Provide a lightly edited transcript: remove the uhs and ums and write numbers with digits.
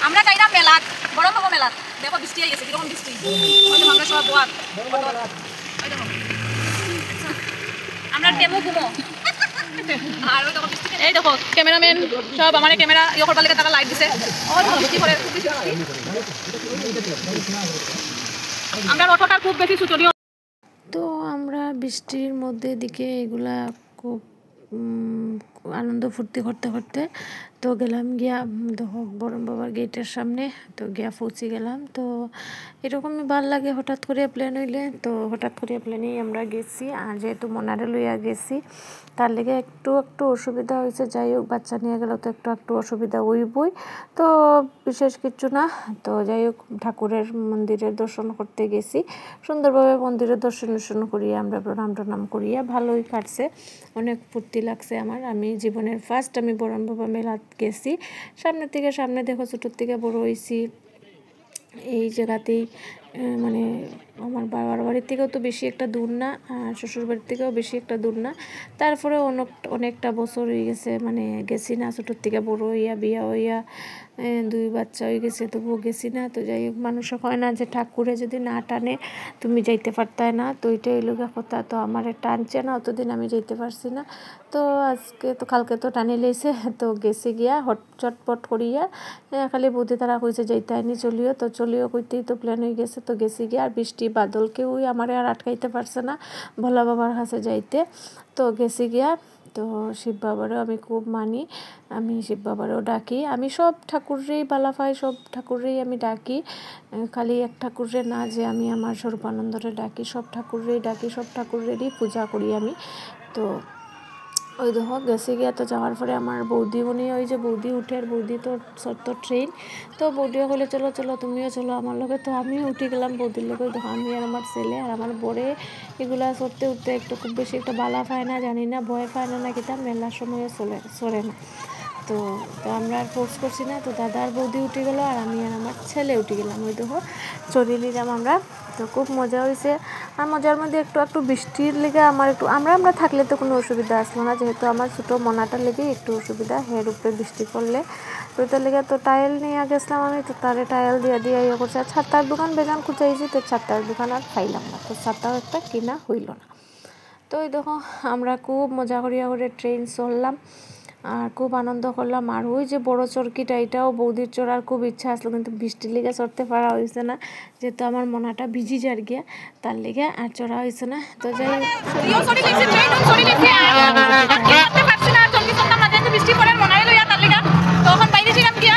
আমরা যাইলাম মেলাত বড় বাবা মেলাত দেখো বৃষ্টি হয়ে গেছে কিরকম বৃষ্টি আমরা সব বোয়ার আমরা ডেমো ঘুমো আর ওই দেখো বৃষ্টি এই দেখো ক্যামেরাম্যান সব আমার ক্যামেরা ইয়ে করবার লাগে তারা লাইট দিছে বৃষ্টি করে খুব বেশি আমরা অটোটা খুব বেশি সুচনীয়। তো আমরা বৃষ্টির মধ্যে দিকে এগুলা খুব আনন্দ ফুর্তি করতে করতে তো গেলাম গিয়া দেখো বরম বাবার গেটের সামনে তো গিয়া পৌঁছে গেলাম। তো এরকমই ভাল লাগে হঠাৎ করে প্ল্যান হইলে, তো হঠাৎ করে প্ল্যানেই আমরা গেছি। আর যেহেতু মনারে লইয়া গেছি তার লেগে একটু অসুবিধা হয়েছে, যাই হোক বাচ্চা নিয়ে গেলে তো একটু অসুবিধা হইবই, তো বিশেষ কিছু না। তো যাই হোক ঠাকুরের মন্দিরের দর্শন করতে গেছি, সুন্দরভাবে মন্দিরের দর্শন করিয়া আমরা প্রণাম করিয়া ভালোই কাটছে, অনেক ফুর্তি লাগছে আমার। আমি জীবনের ফার্স্ট আমি বরম বাবা মেলাত গেছি, সামনে দেখো ছোটোর থেকে বড় হয়েছি এই জায়গাতেই। মানে আমার বাবার বাড়ির থেকেও তো বেশি একটা দূর না, আর শ্বশুর বাড়ির থেকেও বেশি একটা দূর না, তারপরে অনেকটা বছর হয়ে গেছে মানে গেছি না, ছোটোর থেকে বড় হইয়া বিয়া হইয়া 2 বাচ্চা হয়ে গেছে তবুও গেছি না। তো যাই হোক মানুষ হয় না যে ঠাকুরে যদি না টানে তুমি যাইতে পারতাই না, তো এইটাই হইল কথা। তো আমার টানছে না, অতদিন আমি যাইতে পারছি না, তো আজকে তো কালকে তো টানি লইছে, তো গেছি গিয়া চটপট করিয়া খালি বৌদি তারা কইছে যাইতে আইনি চলিও কইতেই তো প্ল্যান হয়ে গেছে। তো গেছি গিয়া আর বৃষ্টি বাদল কেউই আমার আর আটকাইতে পারছে না ভোলা বাবার কাছে যাইতে। তো গেছি গিয়া, তো শিব বাবারও আমি খুব মানি, আমি শিব বাবারও ডাকি, আমি সব ঠাকুরেই বালা পাই, সব ঠাকুরেই আমি ডাকি, খালি এক ঠাকুরে না যে আমি আমার স্বরূপানন্দরে ডাকি, সব ঠাকুরেই ডাকি, সব ঠাকুরেরই পূজা করি আমি। তো ওই দেখো গেছে গিয়া, তো যাওয়ার পরে আমার বৌদি উনি ওই যে বৌদি উঠে, আর বৌদি তো ট্রেন, তো বৌদিও বলে চলো তুমিও চলো আমার লগে, তো আমিও উঠে গেলাম বৌদির লগে। দেখো আমি আর আমার ছেলে আর আমার বরে এগুলা চড়তে উঠতে একটু খুব বেশি একটা বালা পায় না, জানি না ভয় পায় না কিতা মেলার সময় চড়ে না। তো আমরা আর ফোর্স করছি না, তো দাদা আর বৌদি উঠে গেলো আর আমি আর আমার ছেলে উঠে গেলাম, ওই দেখো চড়িয়ে নিলাম আমরা। তো খুব মজা হয়েছে, আর মজার মধ্যে একটু বৃষ্টির লেগে আমার একটু আমরা থাকলে তো কোনো অসুবিধা আসলো না, যেহেতু আমার ছোটো মনাটার লেগে একটু অসুবিধা, হের উপরে বৃষ্টি পড়লে, তো তার লেগে তো টাইল নিয়ে গেছিলাম আমি, তো তারে টাইল দিয়ে ইয়ে করছে। আর ছাতার দোকান বেজান খুঁজাইছি, তো ছাতার দোকান আর পাইলাম না, তো ছাতাও একটা কিনা হইল না। তো ওই দেখো আমরা খুব মজা করিয়া করে ট্রেন চললাম আর খুব আনন্দ করলাম। আর ওই যে বড় চরকিটা, এটাও বৌদির চড়ার খুব ইচ্ছা আসলো, কিন্তু বৃষ্টির লেগে চড়তে পারা হয়েছে না, যেহেতু আমার মনাটা ভিজি যার গিয়া তার লেগে আর চড়া হয়েছে না। তো যাই বৃষ্টি পড়ার মনে হইলো তার লেগে, তখন বাইরে ছিলাম গিয়া